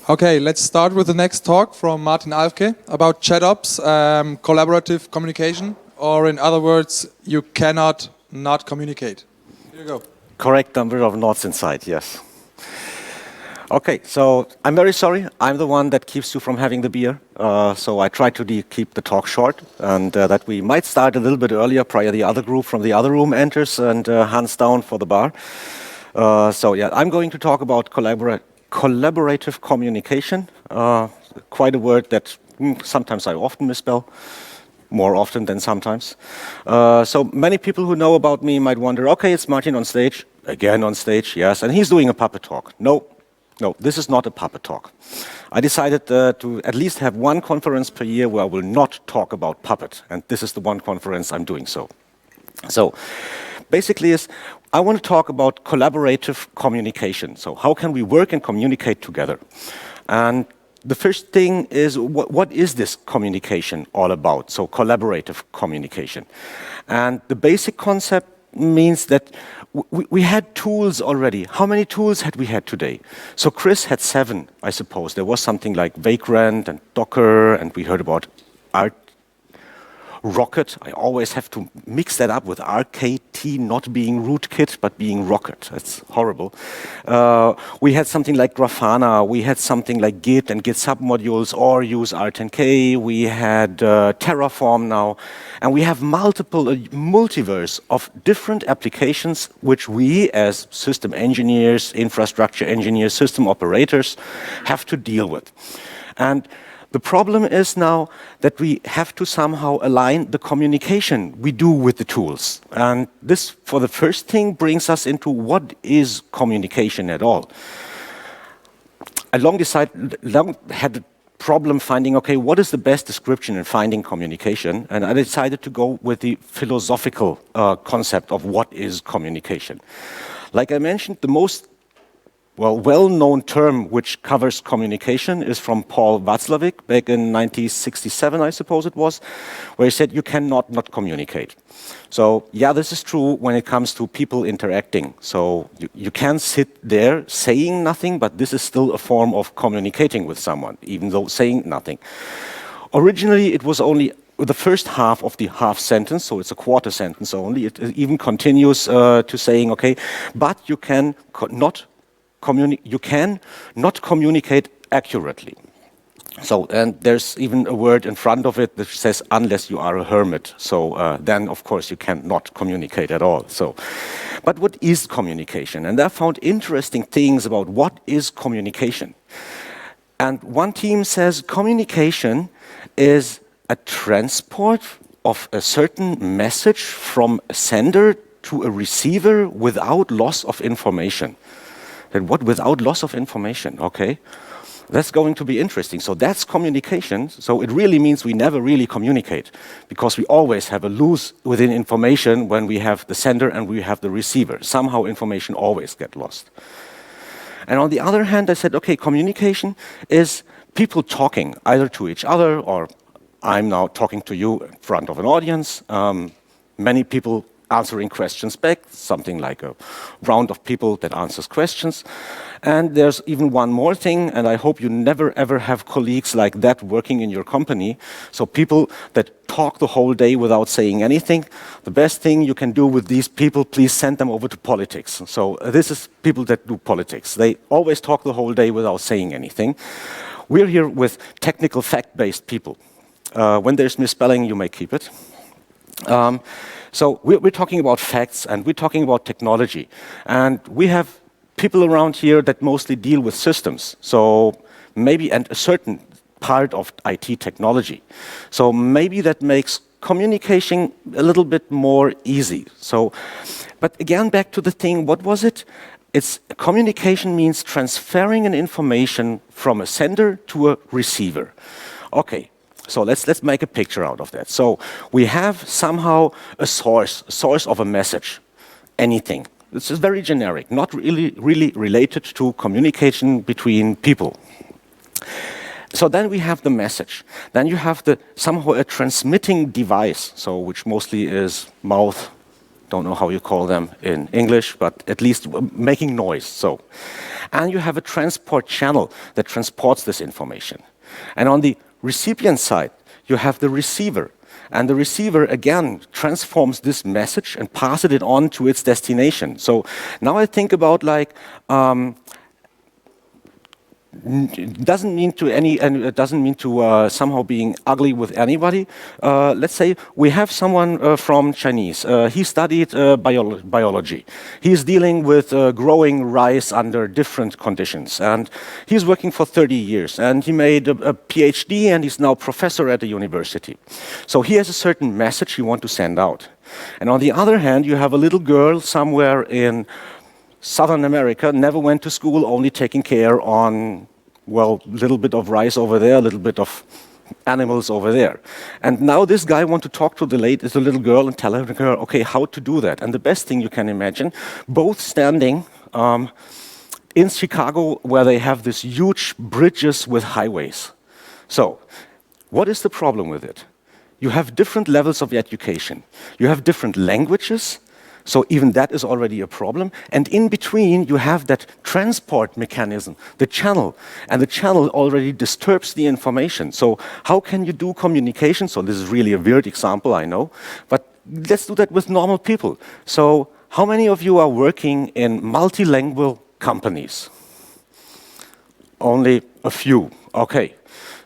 Okay, let's start with the next talk from Martin Alfke about ChatOps, collaborative communication, or in other words, you cannot not communicate. Here you go. Correct number of knots inside, yes. Okay, so I'm very sorry. I'm the one that keeps you from having the beer. So I try to keep the talk short, and that we might start a little bit earlier prior the other group from the other room enters and hands down for the bar. So yeah, I'm going to talk about collaborative communication. Quite a word that sometimes I often misspell. More often than sometimes. So many people who know about me might wonder, okay, it's Martin on stage, again on stage, yes, and he's doing a puppet talk. No, this is not a puppet talk. I decided to at least have one conference per year where I will not talk about puppet, and this is the one conference I'm doing so. So basically I want to talk about collaborative communication. So how can we work and communicate together? And the first thing is, what is this communication all about? So collaborative communication. And the basic concept means that we had tools already. How many tools had we had today? So Chris had 7, I suppose. There was something like Vagrant and Docker, and we heard about Rocket. I always have to mix that up with RKT not being rootkit, but being Rocket. That's horrible. We had something like Grafana. We had something like Git and Git submodules, or use R10K. We had Terraform now. And we have multiverse of different applications which we as system engineers, infrastructure engineers, system operators have to deal with. And the problem is now that we have to somehow align the communication we do with the tools. And this, for the first thing, brings us into what is communication at all. I long had a problem finding, okay, what is the best description in finding communication? And I decided to go with the philosophical concept of what is communication. Like I mentioned, the most well-known term which covers communication is from Paul Václavic back in 1967, I suppose it was, where he said you cannot not communicate. So yeah, this is true when it comes to people interacting. So you can sit there saying nothing, but this is still a form of communicating with someone, even though saying nothing. Originally, it was only the first half of the half sentence, so it's a quarter sentence only. It even continues to saying, okay, but you can not communicate accurately. So, and there's even a word in front of it that says, unless you are a hermit. So then, of course, you cannot communicate at all. So, but what is communication? And I found interesting things about what is communication. And one team says communication is a transport of a certain message from a sender to a receiver without loss of information. And what without loss of information? Okay, that's going to be interesting. So that's communication. So it really means we never really communicate because we always have a loss within information when we have the sender and we have the receiver. Somehow information always gets lost. And on the other hand, I said, okay, communication is people talking either to each other or I'm now talking to you in front of an audience. Many people answering questions back, something like a round of people that answers questions. And there's even one more thing, and I hope you never ever have colleagues like that working in your company. So people that talk the whole day without saying anything. The best thing you can do with these people, please send them over to politics. So this is people that do politics. They always talk the whole day without saying anything. We're here with technical fact-based people. When there's misspelling, you may keep it. So we're talking about facts and we're talking about technology. And we have people around here that mostly deal with systems. So maybe and a certain part of IT technology. So maybe that makes communication a little bit more easy. So, but again, back to the thing, what was it? It's communication means transferring an information from a sender to a receiver. Okay. So let's make a picture out of that. So we have somehow a source of a message, anything. This is very generic, not really related to communication between people. So then we have the message. Then you have somehow a transmitting device, so which mostly is mouth, Don't know how you call them in English, but at least making noise. So, and you have a transport channel that transports this information. And on the recipient side, you have the receiver. And the receiver, again, transforms this message and passes it on to its destination. So now I think about like, it doesn't mean to somehow being ugly with anybody. Let's say we have someone from Chinese. He studied biology. He's dealing with growing rice under different conditions, and he's working for 30 years. And he made a PhD, and he's now professor at the university. So he has a certain message he wants to send out. And on the other hand, you have a little girl somewhere in Southern America, never went to school, only taking care on, well, a little bit of rice over there, a little bit of animals over there. And now this guy wants to talk to the little girl and tell her, okay, how to do that. And the best thing you can imagine, both standing in Chicago where they have these huge bridges with highways. So, what is the problem with it? You have different levels of education. You have different languages. So even that is already a problem. And in between, you have that transport mechanism, the channel. And the channel already disturbs the information. So how can you do communication? So this is really a weird example, I know. But let's do that with normal people. So how many of you are working in multilingual companies? Only a few. Okay.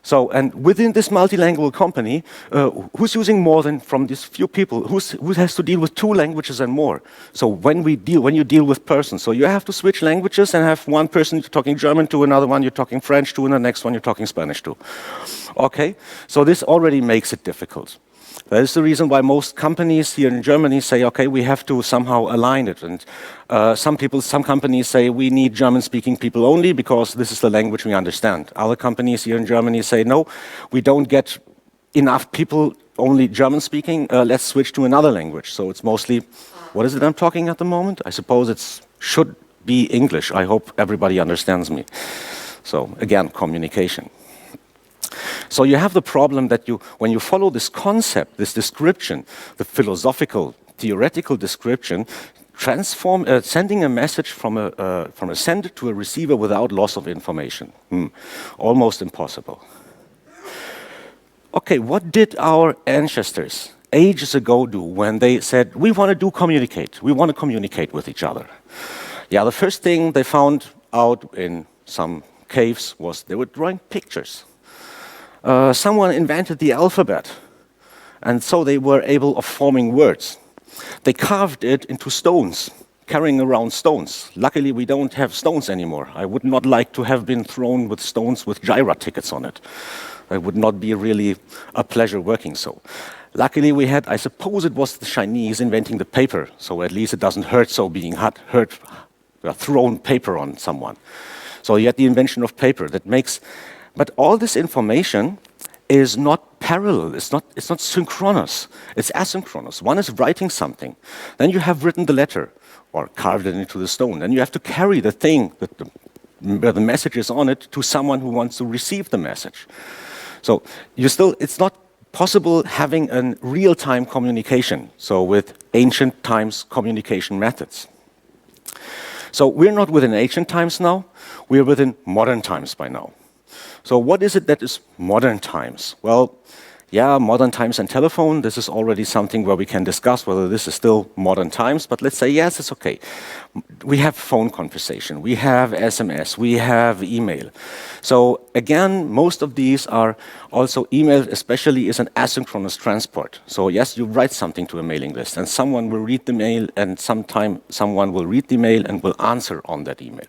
So, and within this multilingual company, who's using more than from these few people? Who has to deal with 2 languages and more? So when you deal with persons, so you have to switch languages and have one person talking German to another one, you're talking French to, and the next one you're talking Spanish to. Okay, so this already makes it difficult. That is the reason why most companies here in Germany say, okay, we have to somehow align it. And some companies say we need German-speaking people only because this is the language we understand. Other companies here in Germany say, no, we don't get enough people only German-speaking. Let's switch to another language. So it's mostly, what is it I'm talking at the moment? I suppose it should be English. I hope everybody understands me. So again, communication. So you have the problem that when you follow this concept, this description, the philosophical, theoretical description, sending a message from a sender to a receiver without loss of information. Almost impossible. Okay, what did our ancestors ages ago do when they said, we want to communicate with each other? Yeah, the first thing they found out in some caves was they were drawing pictures. Someone invented the alphabet, and so they were able of forming words. They carved it into stones, carrying around stones. Luckily, we don't have stones anymore. I would not like to have been thrown with stones with Jira tickets on it. It would not be really a pleasure working so. Luckily, we had, I suppose it was the Chinese inventing the paper, so at least it doesn't hurt so being thrown paper on someone. So you had the invention of paper that makes. But all this information is not parallel, it's not synchronous, it's asynchronous. One is writing something, then you have written the letter, or carved it into the stone, then you have to carry the thing, where the message is on it, to someone who wants to receive the message. So it's not possible having a real-time communication, so with ancient times communication methods. So we're not within ancient times now, we're within modern times by now. So what is it that is modern times? Well, yeah, modern times and telephone, this is already something where we can discuss whether this is still modern times, but let's say, yes, it's okay. We have phone conversation, we have SMS, we have email. So again, most of these are also email, especially is an asynchronous transport. So yes, you write something to a mailing list and someone will read the mail and sometime someone will read the mail and will answer on that email.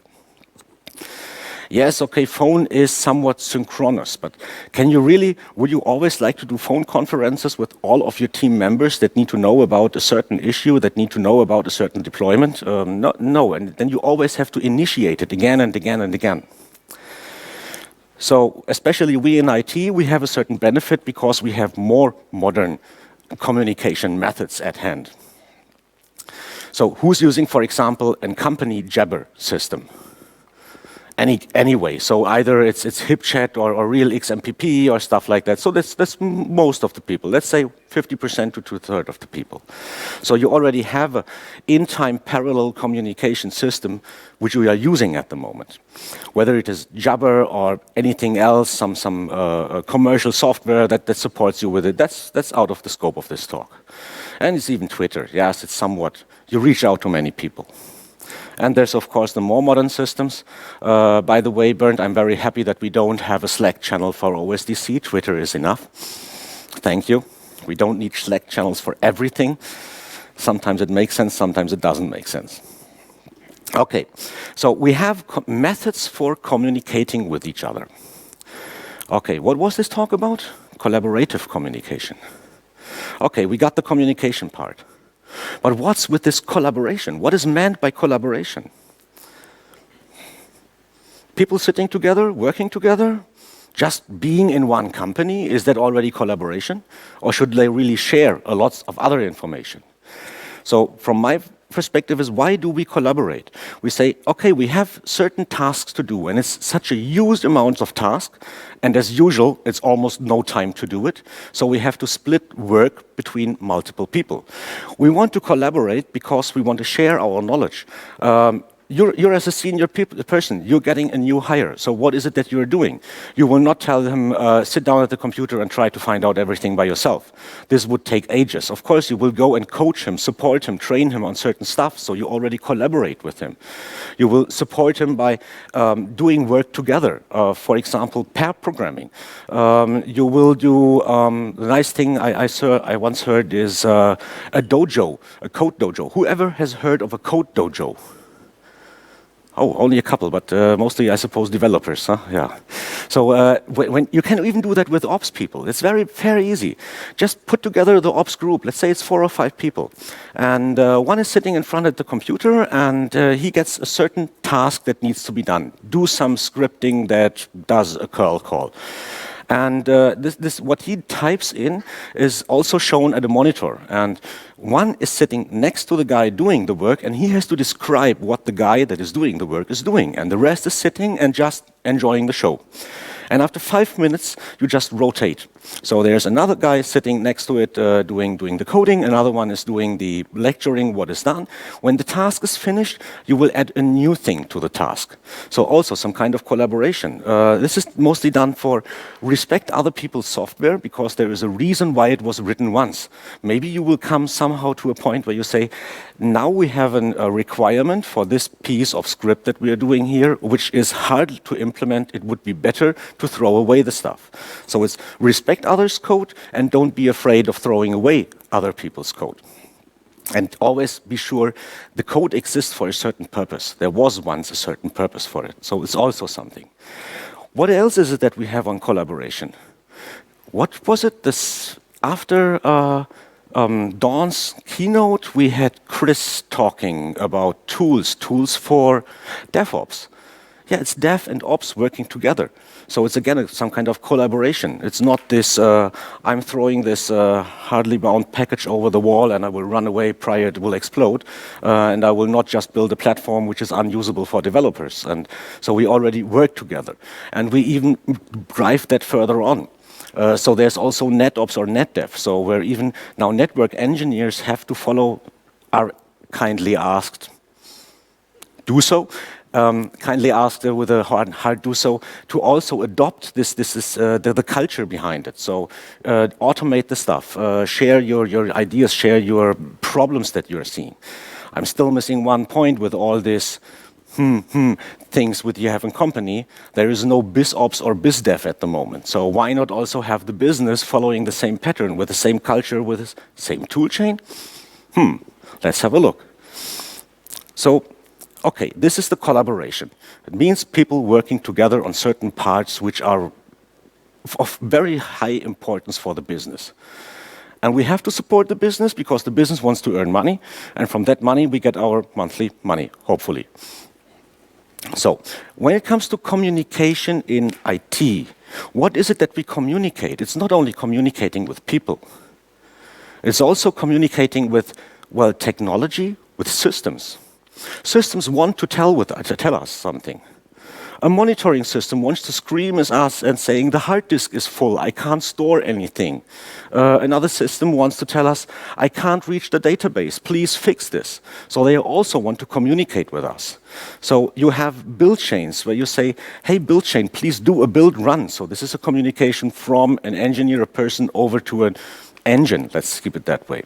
Yes, okay, phone is somewhat synchronous, but would you always like to do phone conferences with all of your team members that need to know about a certain issue, that need to know about a certain deployment? No, and then you always have to initiate it again and again and again. So, especially we in IT, we have a certain benefit because we have more modern communication methods at hand. So, who's using, for example, a company Jabber system? anyway. So either it's HipChat or real XMPP or stuff like that. So that's most of the people. Let's say 50% to 2/3 of the people. So you already have an in-time parallel communication system which we are using at the moment. Whether it is Jabber or anything else, some commercial software that supports you with it, that's out of the scope of this talk. And it's even Twitter. Yes, it's somewhat. You reach out to many people. And there's, of course, the more modern systems. By the way, Bernd, I'm very happy that we don't have a Slack channel for OSDC. Twitter is enough. Thank you. We don't need Slack channels for everything. Sometimes it makes sense, sometimes it doesn't make sense. Okay, so we have methods for communicating with each other. Okay, what was this talk about? Collaborative communication. Okay, we got the communication part. But what's with this collaboration? What is meant by collaboration? People sitting together, working together, just being in one company, is that already collaboration? Or should they really share a lot of other information? So from my perspective is, why do we collaborate? We say, okay, we have certain tasks to do, and it's such a huge amount of tasks, and as usual, it's almost no time to do it, so we have to split work between multiple people. We want to collaborate because we want to share our knowledge. You're as a senior person, you're getting a new hire. So what is it that you're doing? You will not tell him, sit down at the computer and try to find out everything by yourself. This would take ages. Of course, you will go and coach him, support him, train him on certain stuff, so you already collaborate with him. You will support him by doing work together, for example, pair programming. You will do, the nice thing I once heard is a dojo, a code dojo. Whoever has heard of a code dojo? Oh, only a couple, but mostly, I suppose, developers, huh? Yeah. So when you can even do that with ops people. It's very easy. Just put together the ops group. Let's say it's 4 or 5 people. And one is sitting in front of the computer, and he gets a certain task that needs to be done. Do some scripting that does a curl call. And this what he types in is also shown at a monitor. And one is sitting next to the guy doing the work, and he has to describe what the guy that is doing the work is doing. And the rest is sitting and just enjoying the show. And after 5 minutes, you just rotate. So there's another guy sitting next to it doing the coding. Another one is doing the lecturing, what is done. When the task is finished, you will add a new thing to the task. So also some kind of collaboration. This is mostly done for respect other people's software, because there is a reason why it was written once. Maybe you will come somehow to a point where you say, now we have a requirement for this piece of script that we are doing here, which is hard to implement. It would be better to throw away the stuff. So it's respect others' code and don't be afraid of throwing away other people's code. And always be sure the code exists for a certain purpose. There was once a certain purpose for it. So it's also something. What else is it that we have on collaboration? What was it this after Dawn's keynote? We had Chris talking about tools for DevOps. Yeah, it's dev and ops working together. So it's again some kind of collaboration. It's not this, I'm throwing this hardly bound package over the wall and I will run away prior it will explode. And I will not just build a platform which is unusable for developers. And so we already work together. And we even drive that further on. So there's also NetOps or NetDev. So where even now network engineers have to follow, are kindly asked, do so. Kindly asked with a hard do so to also adopt this is the culture behind it. So automate the stuff, share your ideas, share your problems that you're seeing. I'm still missing one point with all this things with you have in company. There is no BizOps or BizDev at the moment. So why not also have the business following the same pattern with the same culture, with the same tool chain? Let's have a look. So okay, this is the collaboration. It means people working together on certain parts which are of very high importance for the business. And we have to support the business because the business wants to earn money, and from that money we get our monthly money, hopefully. So, when it comes to communication in IT, what is it that we communicate? It's not only communicating with people. It's also communicating with, well, technology, with systems. Systems want to tell us something. A monitoring system wants to scream at us and saying, the hard disk is full, I can't store anything. Another system wants to tell us, I can't reach the database, please fix this. So they also want to communicate with us. So you have build chains where you say, hey, build chain, please do a build run. So this is a communication from an engineer, a person, over to an engine. Let's keep it that way.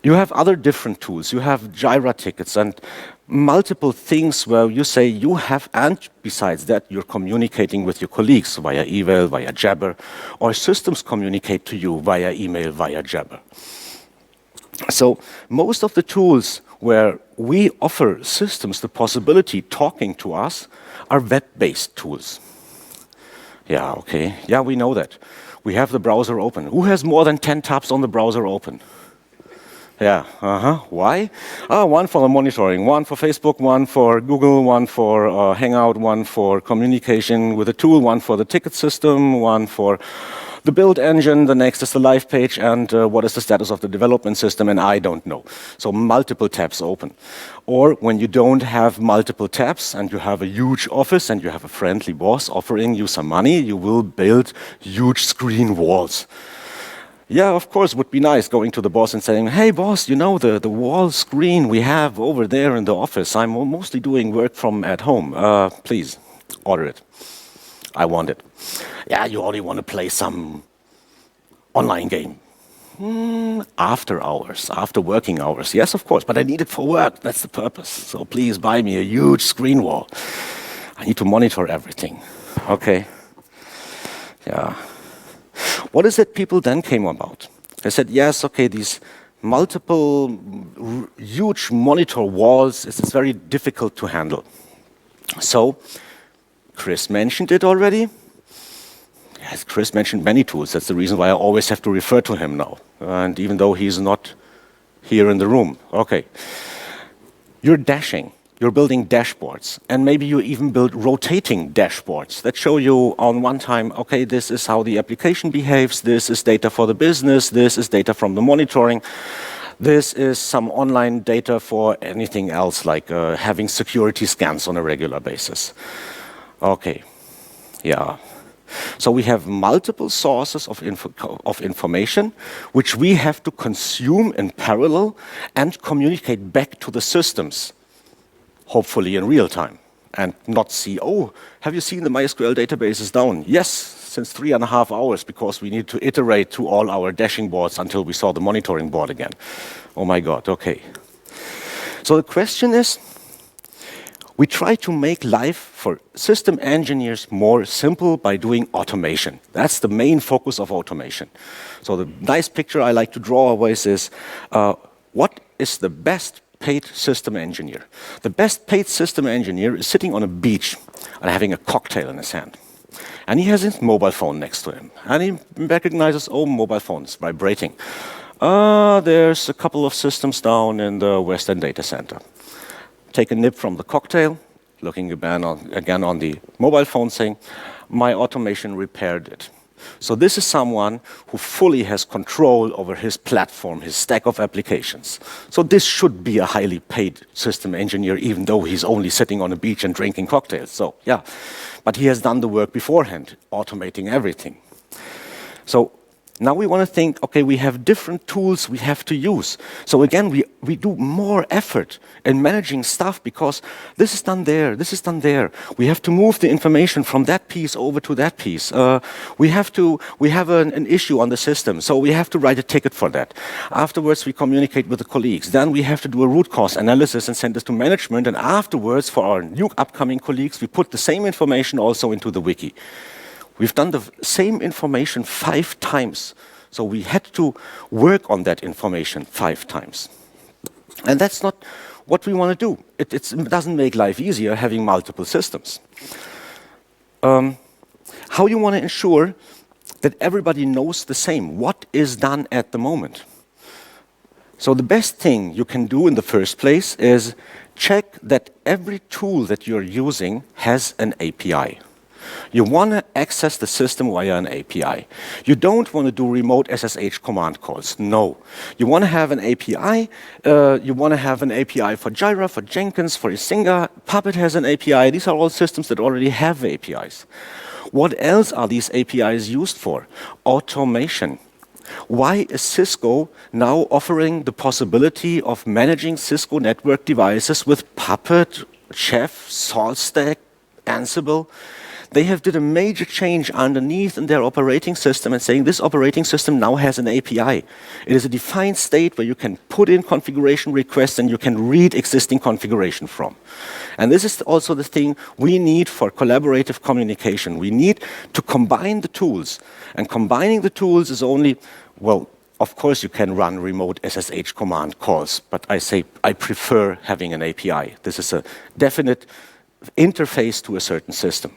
You have other different tools. You have Jira tickets and multiple things where you say you have, and besides that, you're communicating with your colleagues via email, via Jabber, or systems communicate to you via email, via Jabber. So most of the tools where we offer systems the possibility talking to us are web-based tools. Yeah, okay. Yeah, we know that. We have the browser open. Who has more than 10 tabs on the browser open? Yeah, Why? One for the monitoring, one for Facebook, one for Google, one for Hangout, one for communication with a tool, one for the ticket system, one for the build engine, the next is the live page, and what is the status of the development system, and I don't know. So multiple tabs open. Or when you don't have multiple tabs and you have a huge office and you have a friendly boss offering you some money, you will build huge screen walls. Yeah, of course, it would be nice going to the boss and saying, hey, boss, you know, the wall screen we have over there in the office, I'm mostly doing work from at home. Please, order it. I want it. Yeah, you only want to play some online game. After hours, after working hours. Yes, of course, but I need it for work. That's the purpose. So please buy me a huge screen wall. I need to monitor everything. Okay. Yeah. What is it people then came about? They said, yes, okay, these multiple huge monitor walls, it's very difficult to handle. So, Chris mentioned it already. Yes, Chris mentioned many tools. That's the reason why I always have to refer to him now. And even though he's not here in the room. Okay. You're dashing. You're building dashboards, and maybe you even build rotating dashboards that show you on one time, okay, this is how the application behaves, this is data for the business, this is data from the monitoring, this is some online data for anything else, like having security scans on a regular basis. Okay, yeah. So we have multiple sources of information, which we have to consume in parallel and communicate back to the systems. Hopefully in real time, and not see, oh, have you seen the MySQL database is down? Yes, since 3.5 hours, because we need to iterate to all our dashing boards until we saw the monitoring board again. Oh my God, okay. So the question is, we try to make life for system engineers more simple by doing automation. That's the main focus of automation. So the nice picture I like to draw always is, what is the best paid system engineer? The best paid system engineer is sitting on a beach and having a cocktail in his hand. And he has his mobile phone next to him. And he recognizes, oh, mobile phone is vibrating. There's a couple of systems down in the Western data center. Take a nip from the cocktail, looking again on the mobile phone, saying, my automation repaired it. So this is someone who fully has control over his platform, his stack of applications. So this should be a highly paid system engineer, even though he's only sitting on a beach and drinking cocktails. So yeah, but he has done the work beforehand, automating everything. So now we want to think, okay, we have different tools we have to use. So again, we do more effort in managing stuff because this is done there, this is done there. We have to move the information from that piece over to that piece. We have an issue on the system, so we have to write a ticket for that. Afterwards, we communicate with the colleagues. Then we have to do a root cause analysis and send this to management. And afterwards, for our new upcoming colleagues, we put the same information also into the wiki. We've done the same information 5 times. So we had to work on that information 5 times. And that's not what we want to do. It doesn't make life easier having multiple systems. How you want to ensure that everybody knows the same, what is done at the moment. So the best thing you can do in the first place is check that every tool that you're using has an API. You want to access the system via an API. You don't want to do remote SSH command calls. No. You want to have an API. You want to have an API for Jira, for Jenkins, for Isinga. Puppet has an API. These are all systems that already have APIs. What else are these APIs used for? Automation. Why is Cisco now offering the possibility of managing Cisco network devices with Puppet, Chef, SaltStack, Ansible? They have did a major change underneath in their operating system and saying this operating system now has an API. It is a defined state where you can put in configuration requests and you can read existing configuration from. And this is also the thing we need for collaborative communication. We need to combine the tools. And combining the tools is only, well, of course you can run remote SSH command calls, but I say I prefer having an API. This is a definite interface to a certain system.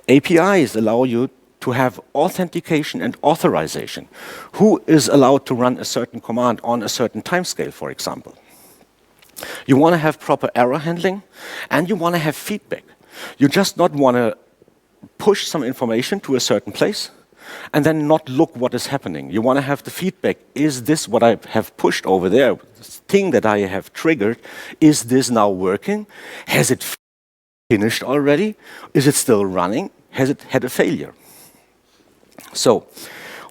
APIs allow you to have authentication and authorization. Who is allowed to run a certain command on a certain timescale, for example? You want to have proper error handling, and you want to have feedback. You just not want to push some information to a certain place and then not look what is happening. You want to have the feedback. Is this what I have pushed over there, this thing that I have triggered, is this now working? Has it finished already? Is it still running? Has it had a failure? So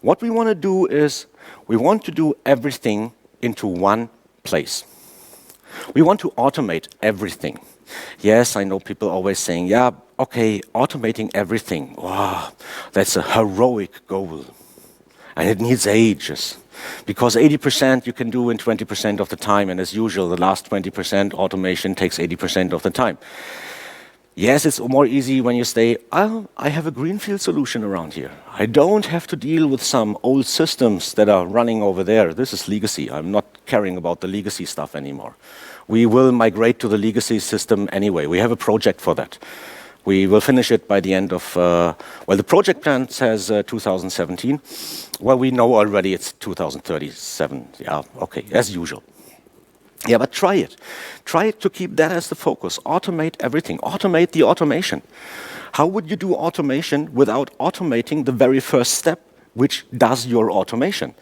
what we want to do is we want to do everything into one place. We want to automate everything. Yes, I know people always saying, yeah, okay, automating everything. Wow, that's a heroic goal. And it needs ages. Because 80% you can do in 20% of the time, and as usual, the last 20% automation takes 80% of the time. Yes, it's more easy when you say, oh, I have a greenfield solution around here. I don't have to deal with some old systems that are running over there. This is legacy. I'm not caring about the legacy stuff anymore. We will migrate to the legacy system anyway. We have a project for that. We will finish it by the end of, well, the project plan says 2017. Well, we know already it's 2037. Yeah, okay, as usual. Yeah, but try it. Try to keep that as the focus. Automate everything. Automate the automation. How would you do automation without automating the very first step, which does your automation?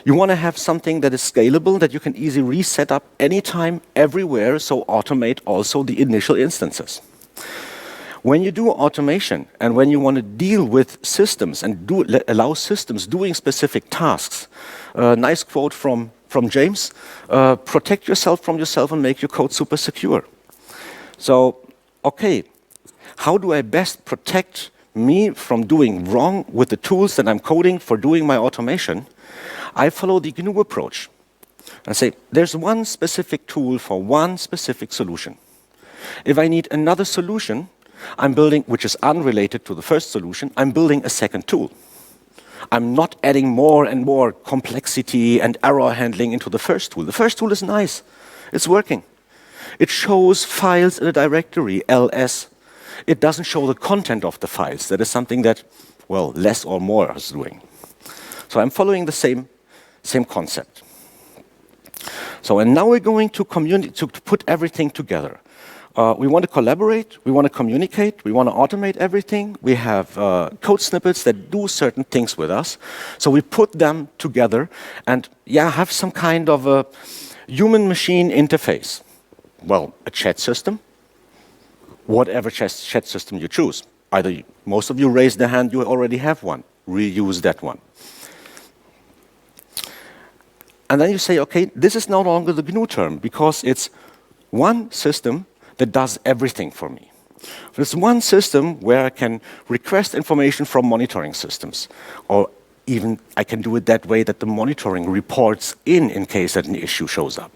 You want to have something that is scalable, that you can easily reset up anytime, everywhere, so automate also the initial instances. When you do automation and when you want to deal with systems and allow systems doing specific tasks, nice quote from James, protect yourself from yourself and make your code super secure. So, okay, how do I best protect me from doing wrong with the tools that I'm coding for doing my automation? I follow the GNU approach. I say, there's one specific tool for one specific solution. If I need another solution, I'm building, which is unrelated to the first solution, I'm building a second tool. I'm not adding more and more complexity and error handling into the first tool. The first tool is nice. It's working. It shows files in a directory, ls. It doesn't show the content of the files. That is something that, well, less or more is doing. So I'm following the same concept. So, and now we're going to put everything together. We want to collaborate, we want to communicate, we want to automate everything. We have code snippets that do certain things with us. So we put them together and, yeah, have some kind of a human-machine interface. Well, a chat system, whatever chat system you choose. Either most of you raise the hand, you already have one. Reuse that one. And then you say, okay, this is no longer the GNU term because it's one system that does everything for me. There's one system where I can request information from monitoring systems, or even I can do it that way that the monitoring reports in case that an issue shows up.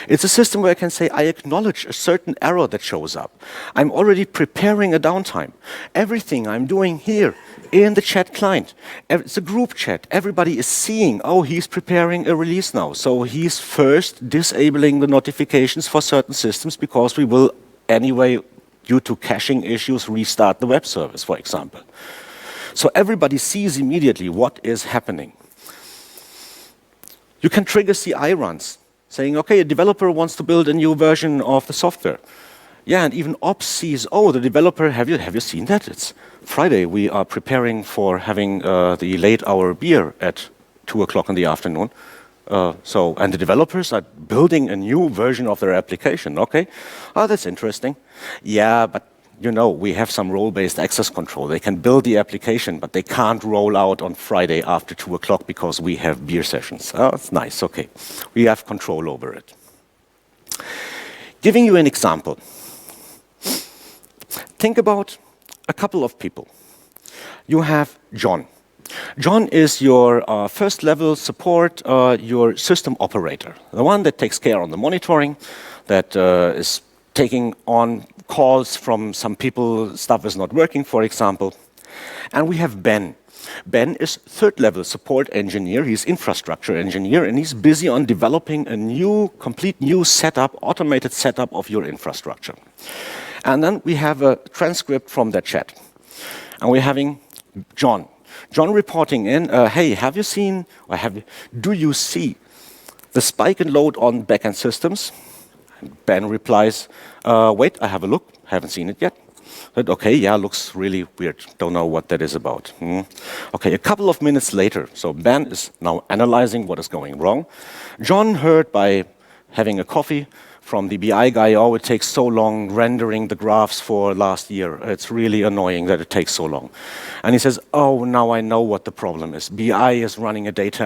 It's a system where I can say I acknowledge a certain error that shows up. I'm already preparing a downtime. Everything I'm doing here in the chat client, it's a group chat. Everybody is seeing, oh, he's preparing a release now. So he's first disabling the notifications for certain systems because we will anyway, due to caching issues, restart the web service, for example. So everybody sees immediately what is happening. You can trigger CI runs, saying, okay, a developer wants to build a new version of the software. Yeah, and even ops sees, oh, the developer, have you seen that? It's Friday. We are preparing for having the late hour beer at 2 o'clock in the afternoon. And the developers are building a new version of their application. Okay, oh, that's interesting. Yeah, but you know, we have some role-based access control. They can build the application, but they can't roll out on Friday after 2 o'clock because we have beer sessions. Oh, it's nice. Okay, we have control over it. Giving you an example. Think about a couple of people. You have John. John is your first level support, your system operator, the one that takes care on the monitoring, that is taking on calls from some people, stuff is not working, for example. And we have Ben. Ben is third level support engineer, he's infrastructure engineer, and he's busy on developing a new, complete new setup, automated setup of your infrastructure. And then we have a transcript from that chat. And we're having John. John reporting in, hey, have you seen, or do you see the spike and load on backend systems? Ben replies, wait, I have a look, haven't seen it yet. But okay, yeah, looks really weird, don't know what that is about. Okay, a couple of minutes later, so Ben is now analyzing what is going wrong. John heard by having a coffee from the BI guy, oh, it takes so long rendering the graphs for last year. It's really annoying that it takes so long. And he says, oh, now I know what the problem is. BI is running a data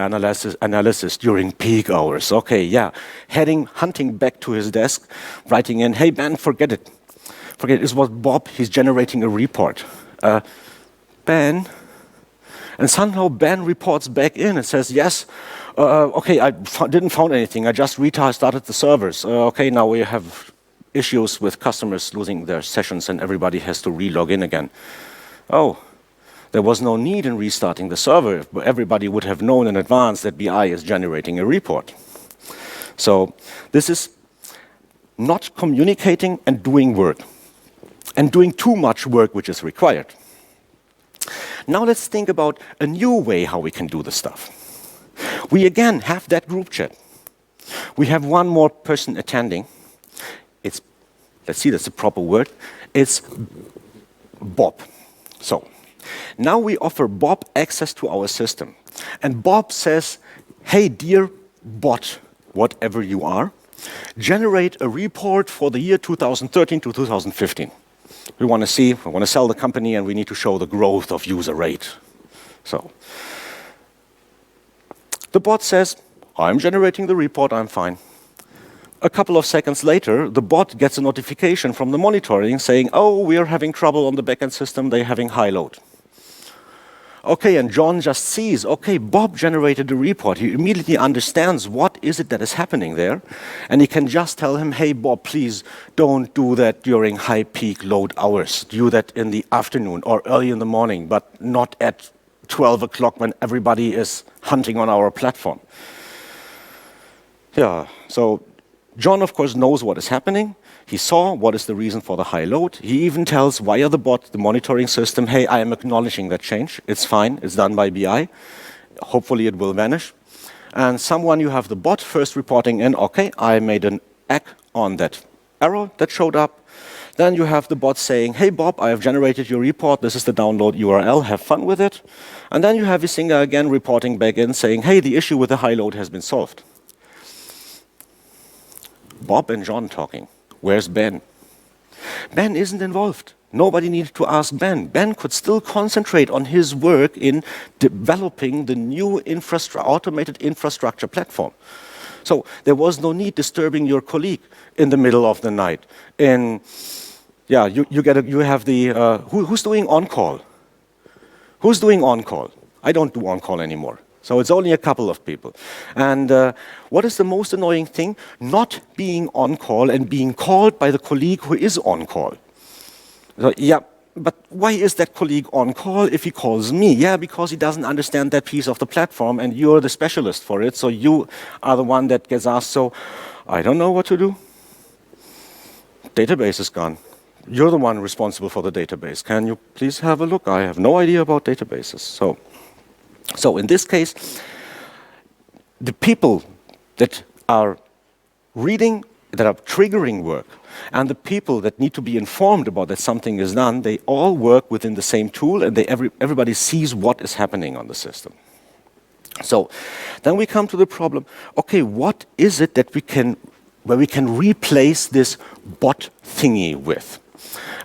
analysis during peak hours. Okay, yeah. Hunting back to his desk, writing in, hey, Ben, forget it. Forget it. It was Bob, he's generating a report. Ben? And somehow Ben reports back in and says, yes, okay, I didn't find anything. I just restarted the servers. Okay, now we have issues with customers losing their sessions and everybody has to re-log in again. Oh, there was no need in restarting the server. Everybody would have known in advance that BI is generating a report. So this is not communicating and doing work. And doing too much work which is required. Now let's think about a new way how we can do this stuff. We again have that group chat. We have one more person attending. It's, let's see, that's the proper word. It's Bob. So now we offer Bob access to our system. And Bob says, hey, dear bot, whatever you are, generate a report for the year 2013 to 2015. We want to sell the company and we need to show the growth of user rate. So the bot says, I'm generating the report, I'm fine. A couple of seconds later, the bot gets a notification from the monitoring saying, oh, we are having trouble on the backend system, they're having high load. Okay, and John just sees, okay, Bob generated a report. He immediately understands what is it that is happening there. And he can just tell him, hey, Bob, please don't do that during high peak load hours. Do that in the afternoon or early in the morning, but not at 12 o'clock when everybody is hunting on our platform. Yeah, so John, of course, knows what is happening. He saw what is the reason for the high load. He even tells via the bot, the monitoring system, hey, I am acknowledging that change. It's fine. It's done by BI. Hopefully it will vanish. And you have the bot first reporting in, okay, I made an act on that error that showed up. Then you have the bot saying, hey, Bob, I have generated your report. This is the download URL. Have fun with it. And then you have Isinga again reporting back in saying, hey, the issue with the high load has been solved. Bob and John talking. Where's Ben? Ben isn't involved. Nobody needed to ask Ben. Ben could still concentrate on his work in developing the new automated infrastructure platform. So there was no need disturbing your colleague in the middle of the night. You have the, who's doing on-call? Who's doing on-call? I don't do on-call anymore. So it's only a couple of people. And what is the most annoying thing? Not being on call and being called by the colleague who is on call. So, yeah, but why is that colleague on call if he calls me? Yeah, because he doesn't understand that piece of the platform and you're the specialist for it. So you are the one that gets asked, so I don't know what to do. Database is gone. You're the one responsible for the database. Can you please have a look? I have no idea about databases. So in this case, the people that are reading that are triggering work, and the people that need to be informed about that something is done, they all work within the same tool, and everybody sees what is happening on the system. So then we come to the problem, okay, what is it that where we can replace this bot thingy with?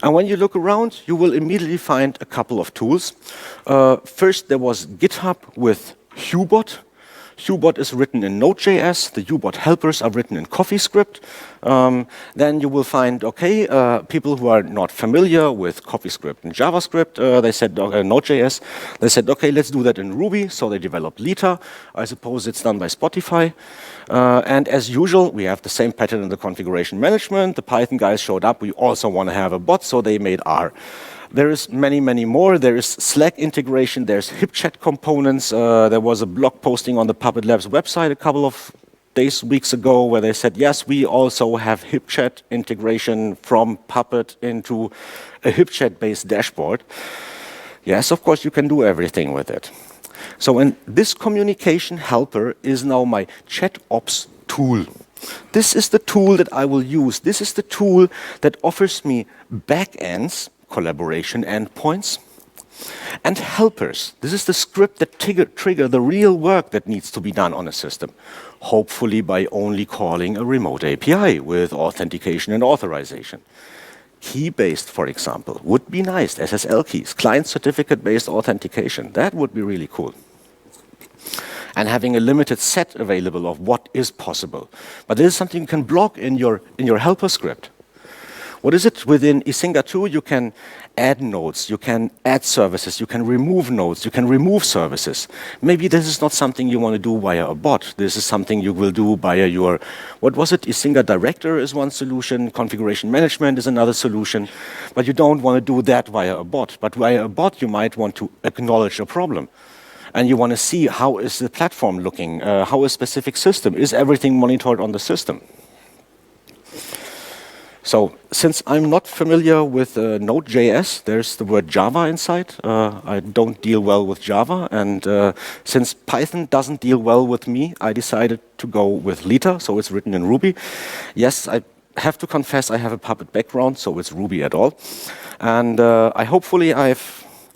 And when you look around, you will immediately find a couple of tools. First, there was GitHub with Hubot. Hubot is written in Node.js. The Hubot helpers are written in CoffeeScript. Then you will find, okay, people who are not familiar with CoffeeScript and JavaScript, they said, Node.js, they said, okay, let's do that in Ruby. So they developed Lita. I suppose it's done by Spotify. And as usual, we have the same pattern in the configuration management. The Python guys showed up. We also want to have a bot, so they made R. There is many, many more. There is Slack integration. There's HipChat components. There was a blog posting on the Puppet Labs website a couple of weeks ago, where they said, yes, we also have HipChat integration from Puppet into a HipChat-based dashboard. Yes, of course, you can do everything with it. So this communication helper is now my ChatOps tool. This is the tool that I will use. This is the tool that offers me backends, collaboration endpoints, and helpers. This is the script that trigger the real work that needs to be done on a system, hopefully by only calling a remote API with authentication and authorization. Key-based, for example, would be nice. SSL keys, client certificate-based authentication. That would be really cool. And having a limited set available of what is possible. But this is something you can block in your helper script. What is it? Within Isinga 2, you can add nodes, you can add services, you can remove nodes, you can remove services. Maybe this is not something you want to do via a bot. This is something you will do via your, what was it? Isinga Director is one solution, configuration management is another solution, but you don't want to do that via a bot. But via a bot, you might want to acknowledge a problem. And you want to see how is the platform looking, how is a specific system, is everything monitored on the system? So since I'm not familiar with Node.js, there's the word Java inside. I don't deal well with Java. And since Python doesn't deal well with me, I decided to go with Lita, so it's written in Ruby. Yes, I have to confess I have a Puppet background, so it's Ruby at all. And hopefully I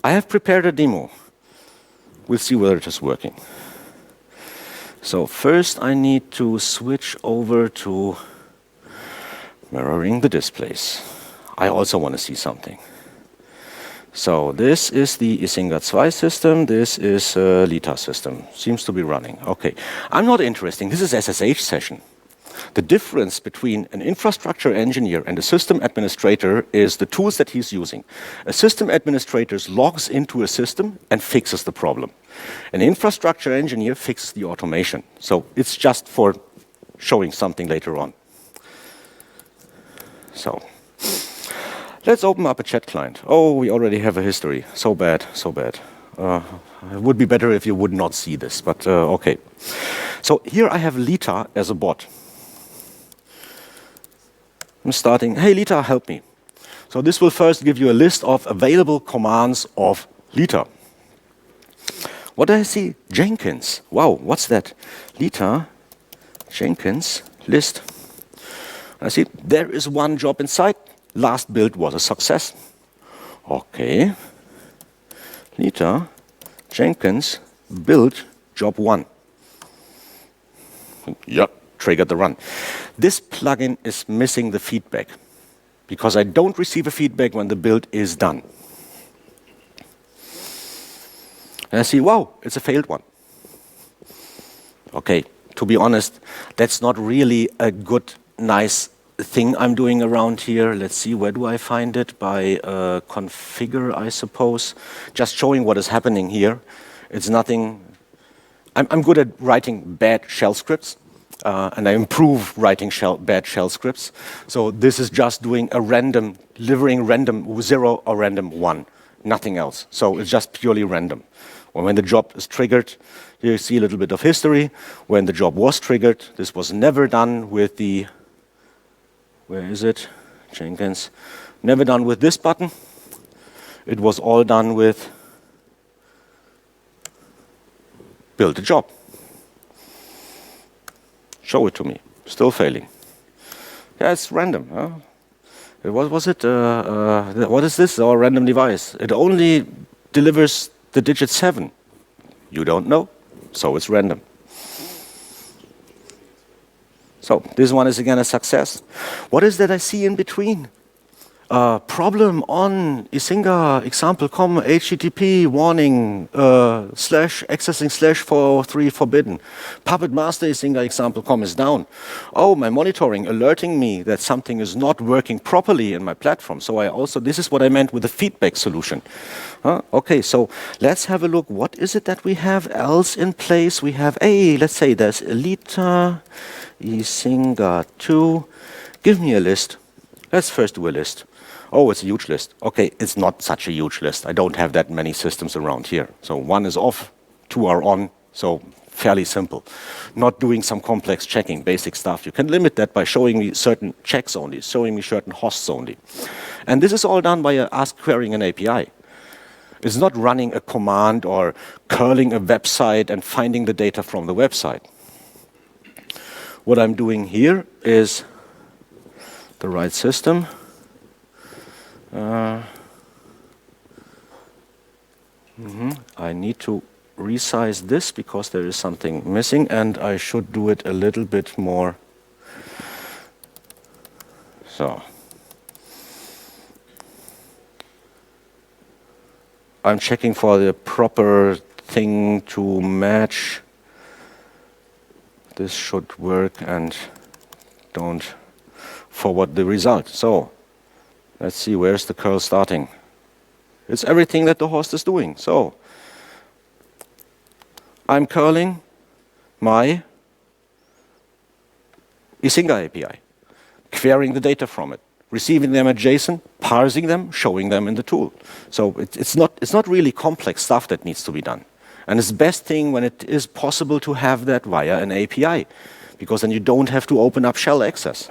have prepared a demo. We'll see whether it is working. So first I need to switch over to mirroring the displays. I also want to see something. So this is the Isinga 2 system. This is a Lita system. Seems to be running. Okay. I'm not interested. This is SSH session. The difference between an infrastructure engineer and a system administrator is the tools that he's using. A system administrator logs into a system and fixes the problem. An infrastructure engineer fixes the automation. So it's just for showing something later on. So let's open up a chat client. Oh, we already have a history. So bad, so bad. It would be better if you would not see this, but okay. So here I have Lita as a bot. I'm starting, hey Lita, help me. So this will first give you a list of available commands of Lita. What do I see? Jenkins. Wow, what's that? Lita, Jenkins, list. I see there is one job inside. Last build was a success. Okay. Lita, Jenkins, build job 1. Yep, triggered the run. This plugin is missing the feedback because I don't receive a feedback when the build is done. And I see, wow, it's a failed one. Okay, to be honest, that's not really a good, nice thing I'm doing around here. Let's see, where do I find it? By configure, I suppose. Just showing what is happening here. It's nothing. I'm good at writing bad shell scripts, and I improve writing bad shell scripts. So this is just doing a random, delivering random 0 or random 1, nothing else. So it's just purely random. When the job is triggered, you see a little bit of history. When the job was triggered, this was never done with the, where is it? Jenkins. Never done with this button. It was all done with build a job. Show it to me. Still failing. Yeah, it's random. Huh? What was it? What is this? Our random device. It only delivers the digit 7. You don't know, so it's random. So this one is again a success. What is that I see in between? Problem on Isinga example.com HTTP warning slash accessing slash 403 forbidden. Puppet master Isinga example.com is down. Oh, my monitoring alerting me that something is not working properly in my platform. So this is what I meant with the feedback solution. Okay, so let's have a look. What is it that we have else in place? We have let's say there's Elita, Isinga 2. Give me a list. Let's first do a list. Oh, it's a huge list. Okay, it's not such a huge list. I don't have that many systems around here. So 1 is off, 2 are on, so fairly simple. Not doing some complex checking, basic stuff. You can limit that by showing me certain checks only, showing me certain hosts only. And this is all done by Ask querying an API. It's not running a command or curling a website and finding the data from the website. What I'm doing here is the right system. I need to resize this because there is something missing, and I should do it a little bit more. So I'm checking for the proper thing to match. This should work, and don't forward the result. So let's see, where's the curl starting? It's everything that the host is doing. So I'm curling my Isinga API, querying the data from it, receiving them at JSON, parsing them, showing them in the tool. So it's not really complex stuff that needs to be done. And it's the best thing when it is possible to have that via an API, because then you don't have to open up shell access.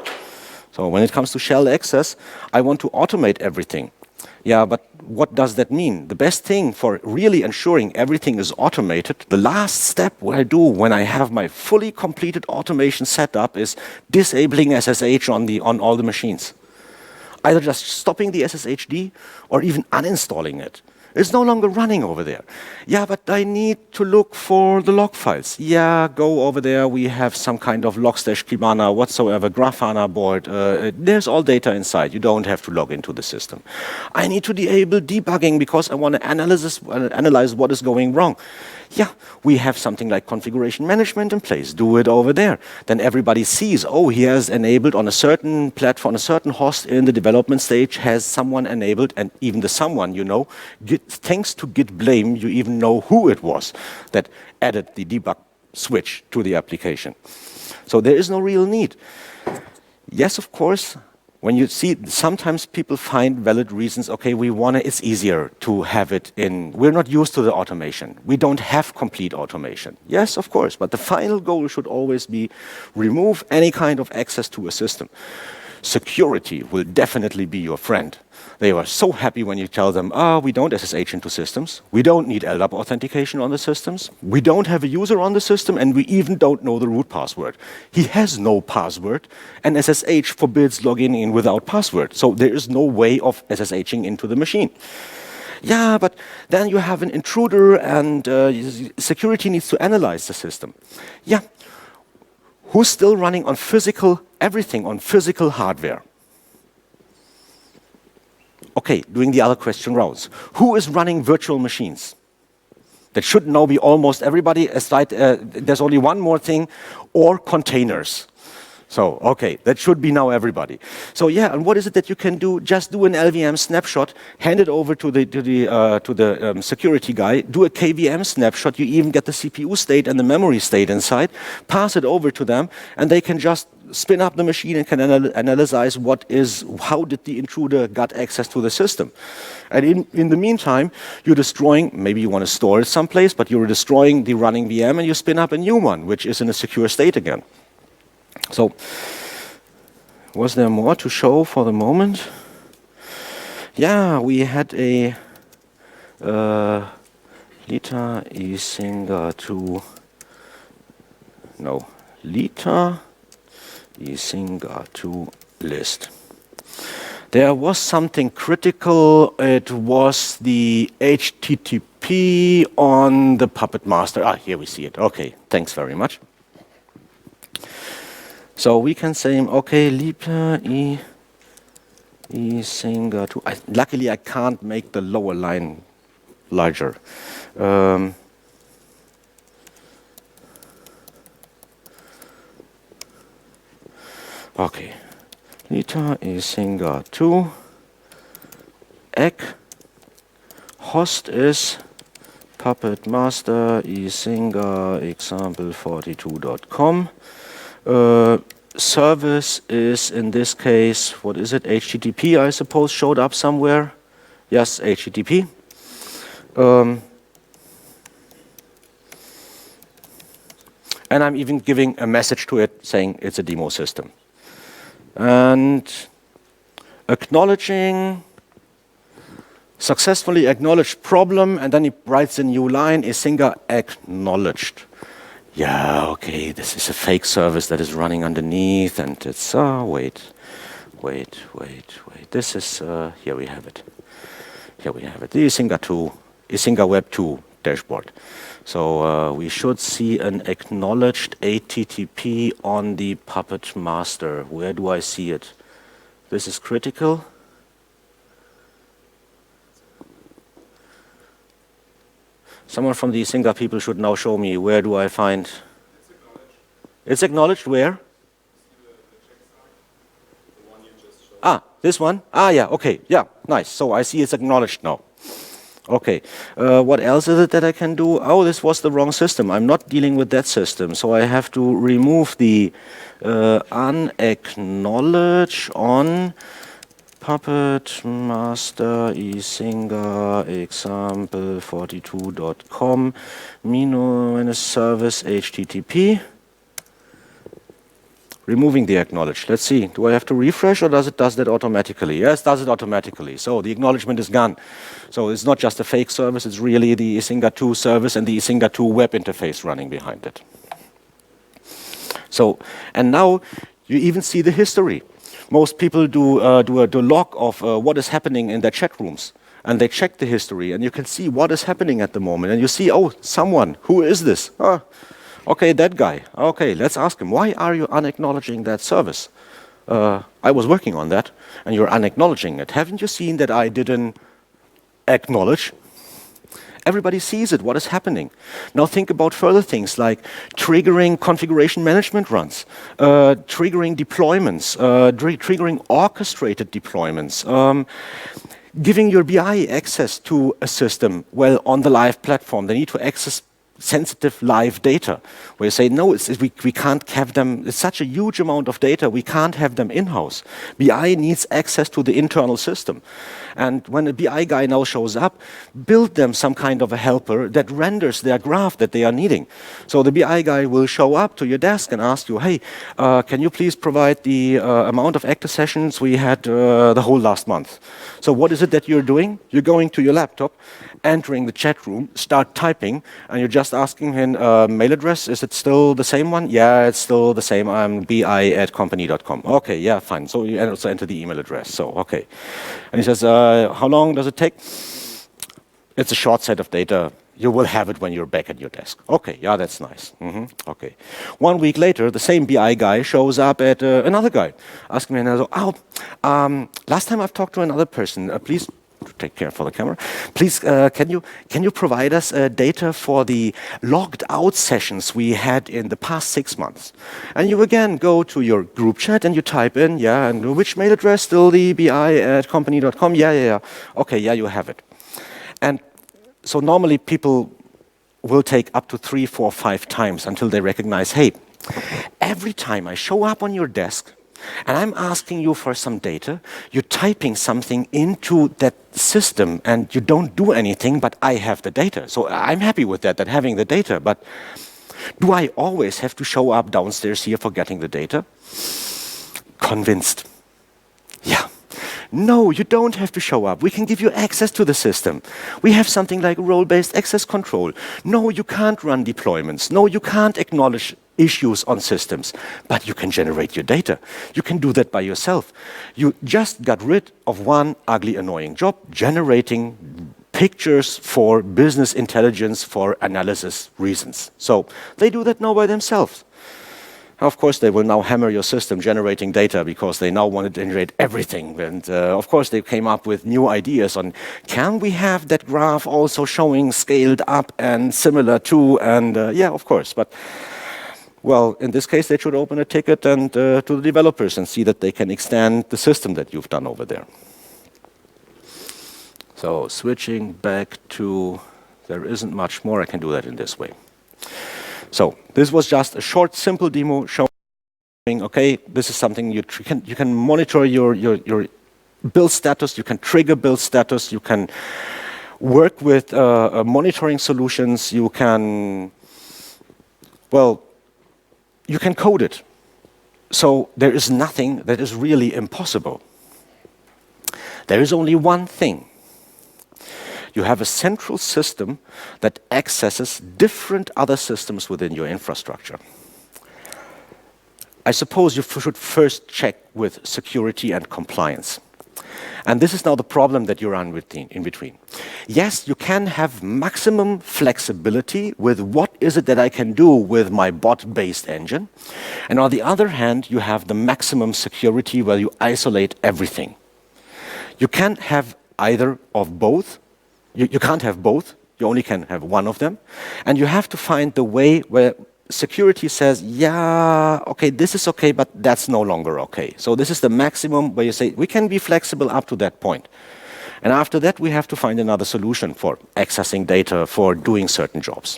So when it comes to shell access, I want to automate everything. Yeah, but what does that mean? The best thing for really ensuring everything is automated, the last step what I do when I have my fully completed automation set up is disabling SSH on all the machines. Either just stopping the SSHD or even uninstalling it. It's no longer running over there. Yeah, but I need to look for the log files. Yeah, go over there. We have some kind of log/kibana whatsoever, Grafana board. There's all data inside. You don't have to log into the system. I need to enable debugging because I want to analyze what is going wrong. Yeah, we have something like configuration management in place. Do it over there. Then everybody sees, oh, he has enabled on a certain platform, a certain host in the development stage has someone enabled, and even the someone, you know, thanks to Git blame, you even know who it was that added the debug switch to the application. So there is no real need. Yes, of course, when you see, sometimes people find valid reasons, okay, it's easier to have it in, we're not used to the automation. We don't have complete automation. Yes, of course, but the final goal should always be remove any kind of access to a system. Security will definitely be your friend. They are so happy when you tell them, we don't SSH into systems. We don't need LDAP authentication on the systems. We don't have a user on the system, and we even don't know the root password. He has no password, and SSH forbids logging in without password. So there is no way of SSHing into the machine. Yeah, but then you have an intruder, and security needs to analyze the system. Yeah, who's still running on everything on physical hardware? Okay, doing the other question rounds. Who is running virtual machines? That should now be almost everybody, aside, there's only one more thing, or containers. So, okay, that should be now everybody. So yeah, and what is it that you can do? Just do an LVM snapshot, hand it over to the security guy, do a KVM snapshot, you even get the CPU state and the memory state inside, pass it over to them, and they can just spin up the machine and can analyze how did the intruder got access to the system. And in the meantime, you're destroying, maybe you want to store it someplace, but you're destroying the running VM and you spin up a new one, which is in a secure state again. So, was there more to show for the moment? Yeah, we had a Lita Isinga 2. No, Lita Isinga 2 list. There was something critical. It was the HTTP on the Puppet Master. Ah, here we see it. Okay, thanks very much. So we can say, okay, liebe Isinger 2. Luckily, I can't make the lower line larger. Okay. Lita Isinger 2. Egg. Host is Puppet Master Isinger example42.com. Service is, in this case, what is it? HTTP, I suppose, showed up somewhere. Yes, HTTP. And I'm even giving a message to it saying it's a demo system. And acknowledging, successfully acknowledged problem, and then he writes a new line, Isinger acknowledged. Yeah, okay, this is a fake service that is running underneath, and it's, wait. This is, here we have it. Here we have it, the Isinger Web 2 dashboard. So we should see an acknowledged HTTP on the Puppet Master. Where do I see it? This is critical. Someone from the Isinger people should now show me, where do I find? It's acknowledged where? Ah, this one? Ah, yeah, okay, yeah, nice. So I see it's acknowledged now. Okay, what else is it that I can do? Oh, this was the wrong system. I'm not dealing with that system. So I have to remove the unacknowledge on Puppet Master Isinger example42.com minus service HTTP. Removing the acknowledge. Let's see. Do I have to refresh or does that automatically? Yes, does it automatically. So the acknowledgement is gone. So it's not just a fake service, it's really the Isinger 2 service and the Isinger 2 web interface running behind it. So, and now you even see the history. Most people do a log of what is happening in their chat rooms. And they check the history and you can see what is happening at the moment. And you see, oh, someone, who is this? Okay, that guy. Okay, let's ask him, why are you unacknowledging that service? I was working on that, and you're unacknowledging it. Haven't you seen that I didn't acknowledge? Everybody sees it, what is happening. Now think about further things like triggering configuration management runs, triggering deployments, triggering orchestrated deployments, giving your BI access to a system, well, on the live platform. They need to access sensitive live data, where you say, no, we can't have them, it's such a huge amount of data, we can't have them in-house. BI needs access to the internal system. And when a BI guy now shows up, build them some kind of a helper that renders their graph that they are needing. So the BI guy will show up to your desk and ask you, hey, can you please provide the amount of active sessions we had the whole last month? So what is it that you're doing? You're going to your laptop, entering the chat room, start typing, and you're just asking him, mail address, is it still the same one? Yeah, it's still the same. I'm bi@company.com. Okay, yeah, fine. So you also enter the email address. So, okay. And he says, how long does it take? It's a short set of data. You will have it when you're back at your desk. Okay, yeah, that's nice. Okay. 1 week later, the same BI guy shows up at another guy, asking me, last time I've talked to another person, please take care for the camera. Please, can you provide us data for the logged out sessions we had in the past 6 months? And you again go to your group chat and you type in, yeah, and which mail address? Still the bi@company.com? Yeah. Okay, yeah, you have it. And so normally people will take up to 3, 4, 5 times until they recognize, hey, every time I show up on your desk, and I'm asking you for some data, you're typing something into that system and you don't do anything, but I have the data. So I'm happy with that having the data, but do I always have to show up downstairs here for getting the data? Convinced. Yeah. No, you don't have to show up. We can give you access to the system. We have something like role-based access control. No, you can't run deployments. No, you can't acknowledge issues on systems, but you can generate your data. You can do that by yourself. You just got rid of one ugly, annoying job, generating pictures for business intelligence for analysis reasons. So they do that now by themselves. Of course, they will now hammer your system generating data because they now want to generate everything. And of course, they came up with new ideas on, can we have that graph also showing scaled up and similar to? And yeah, of course. But well, in this case, they should open a ticket and to the developers and see that they can extend the system that you've done over there. So switching back to, there isn't much more. I can do that in this way. So this was just a short, simple demo showing, okay, this is something you can monitor your build status, you can trigger build status, you can work with monitoring solutions, you can, well, you can code it. So there is nothing that is really impossible. There is only one thing. You have a central system that accesses different other systems within your infrastructure. I suppose you should first check with security and compliance. And this is now the problem that you're in between. Yes, you can have maximum flexibility with what is it that I can do with my bot-based engine. And on the other hand, you have the maximum security where you isolate everything. You can't have either of both. You can't have both, you only can have one of them. And you have to find the way where security says, yeah, okay, this is okay, but that's no longer okay. So this is the maximum where you say, we can be flexible up to that point. And after that, we have to find another solution for accessing data, for doing certain jobs.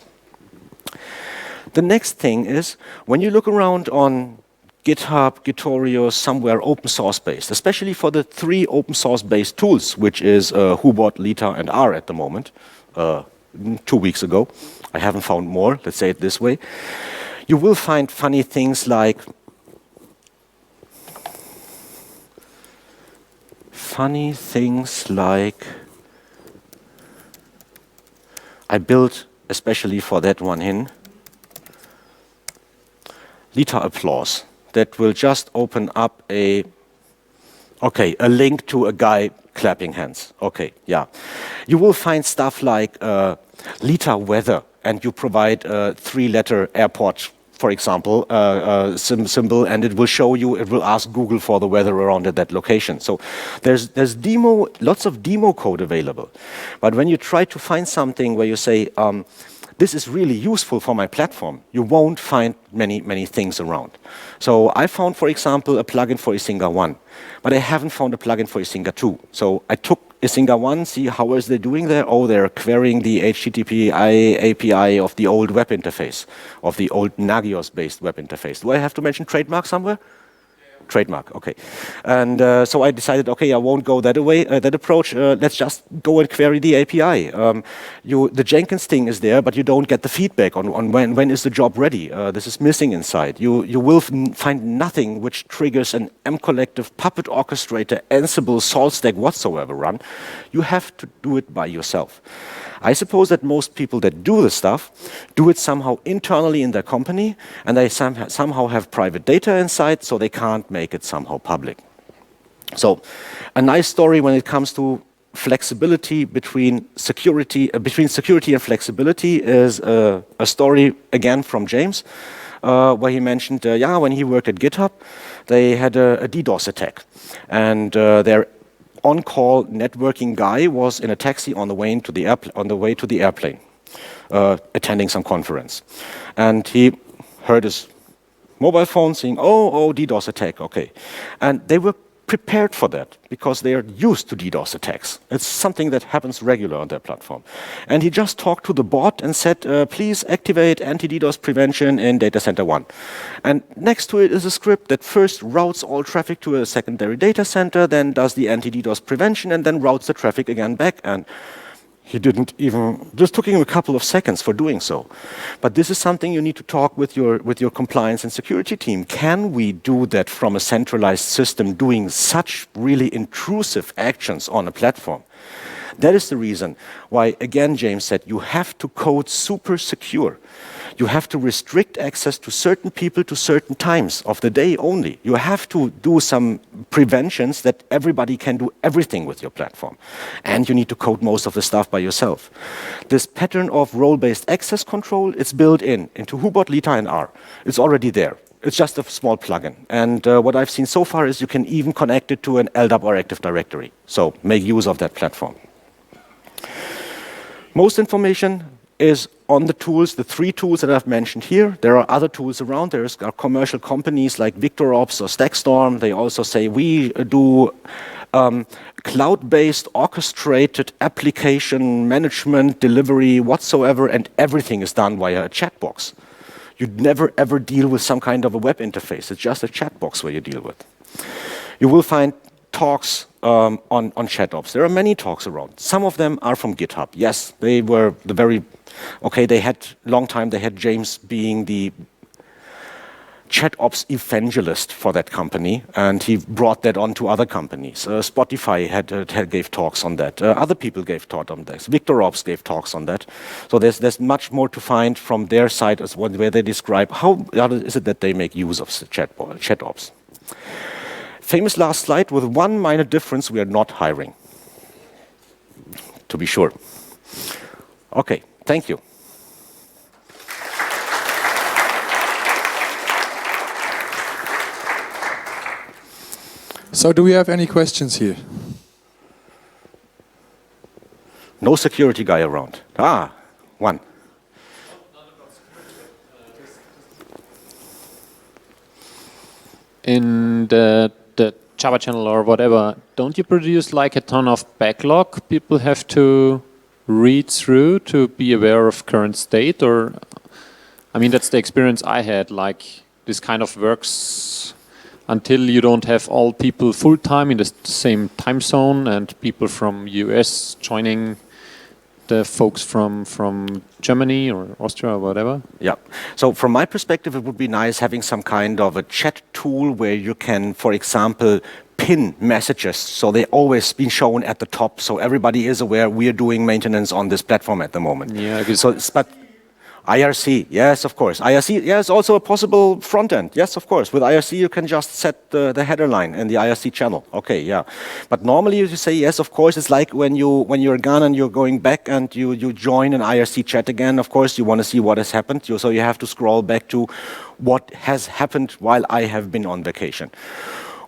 The next thing is, when you look around on GitHub, Gitorio, somewhere open source based, especially for the 3 open source based tools, which is Hubot, Lita, and R at the moment, 2 weeks ago. I haven't found more, let's say it this way. You will find funny things like I built, especially for that one in, Lita applause. That will just open up a link to a guy clapping hands. Okay, yeah. You will find stuff like Lita weather, and you provide a 3-letter airport, for example, symbol, and it will show you, it will ask Google for the weather around at that location. So there's lots of demo code available. But when you try to find something where you say, this is really useful for my platform, you won't find many things around. So I found, for example, a plugin for Isinga 1, but I haven't found a plugin for Isinga 2. So I took Isinga 1, see how is they doing there? Oh, they're querying the HTTP API of the old web interface, of the old Nagios-based web interface. Do I have to mention trademark somewhere? Trademark, okay. And so I decided, okay, I won't go that way, that approach. Let's just go and query the API. The Jenkins thing is there, but you don't get the feedback on when is the job ready. This is missing inside. You will find nothing which triggers an mcollective, Puppet Orchestrator, Ansible, SaltStack whatsoever run. You have to do it by yourself. I suppose that most people that do the stuff do it somehow internally in their company, and they somehow have private data inside, so they can't make it somehow public. So a nice story when it comes to flexibility between security and flexibility is a story again from James, where he mentioned, when he worked at GitHub, they had a DDoS attack, and their on-call networking guy was in a taxi on the way to the airplane, attending some conference, and he heard his mobile phone saying, "Oh, DDoS attack." Okay, and they were prepared for that because they are used to DDoS attacks. It's something that happens regular on their platform, and he just talked to the bot and said, "Please activate anti-DDoS prevention in data center 1." And next to it is a script that first routes all traffic to a secondary data center, then does the anti-DDoS prevention, and then routes the traffic again back. And he just took him a couple of seconds for doing so. But this is something you need to talk with your compliance and security team. Can we do that from a centralized system doing such really intrusive actions on a platform? That is the reason why, again, James said, you have to code super secure. You have to restrict access to certain people to certain times of the day only. You have to do some preventions that everybody can do everything with your platform. And you need to code most of the stuff by yourself. This pattern of role-based access control, it's built into Hubot, Lita, and R. It's already there. It's just a small plugin. And what I've seen so far is you can even connect it to an LDAP or Active Directory. So make use of that platform. Most information is on the tools, the 3 tools that I've mentioned here. There are other tools around. There are commercial companies like VictorOps or Stackstorm. They also say we do cloud-based orchestrated application management, delivery, whatsoever, and everything is done via a chat box. You'd never ever deal with some kind of a web interface. It's just a chat box where you deal with. You will find talks on ChatOps. There are many talks around. Some of them are from GitHub. Yes, they were the very, they had long time, they had James being the ChatOps evangelist for that company, and he brought that on to other companies. Spotify gave talks on that. Other people gave talks on that. VictorOps gave talks on that. So there's much more to find from their side as well, where they describe how is it that they make use of ChatOps. Famous last slide with one minor difference: we are not hiring. To be sure. Okay, thank you. So do we have any questions here? No security guy around. One. In the Java channel or whatever, don't you produce like a ton of backlog people have to read through to be aware of current state? Or, I mean, that's the experience I had, like this kind of works until you don't have all people full-time in the same time zone and people from US joining the folks from Germany or Austria or whatever? Yeah. So from my perspective, it would be nice having some kind of a chat tool where you can, for example, pin messages so they always been shown at the top so everybody is aware we are doing maintenance on this platform at the moment. Yeah, I guess. So, but IRC, yes, of course. IRC, yes, also a possible front end. Yes, of course. With IRC, you can just set the header line in the IRC channel. Okay, yeah. But normally, you say yes, of course. It's like when you're gone and you're going back and you join an IRC chat again. Of course, you want to see what has happened. So you have to scroll back to what has happened while I have been on vacation.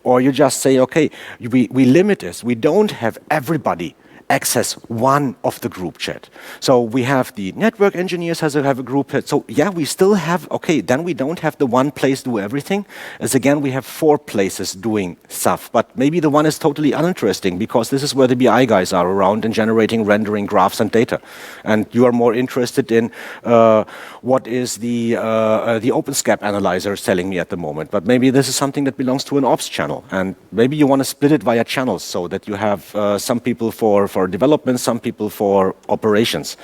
Or you just say, okay, we limit this. We don't have everybody access one of the group chat. So we have the network engineers have a group chat. So yeah, we still have, then we don't have the one place do everything. As again, we have 4 places doing stuff. But maybe the one is totally uninteresting because this is where the BI guys are around and generating, rendering graphs and data. And you are more interested in what is the OpenSCAP analyzer telling me at the moment. But maybe this is something that belongs to an ops channel. And maybe you want to split it via channels so that you have some people for development, some people for operations.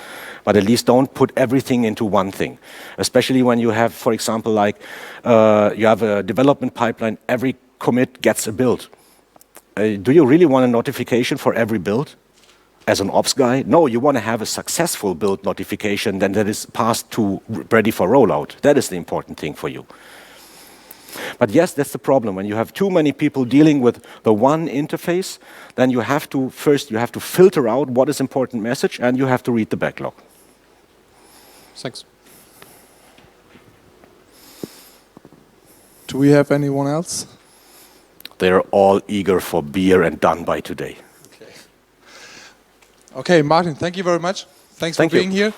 But at least don't put everything into one thing. Especially when you have, for example, like you have a development pipeline, every commit gets a build. Do you really want a notification for every build as an ops guy? No, you want to have a successful build notification then that is passed to ready for rollout. That is the important thing for you. But yes, that's the problem. When you have too many people dealing with the one interface, then you have to filter out what is important message and you have to read the backlog. Thanks. Do we have anyone else? They're all eager for beer and done by today. Okay, Martin, thank you very much. Thanks for being here.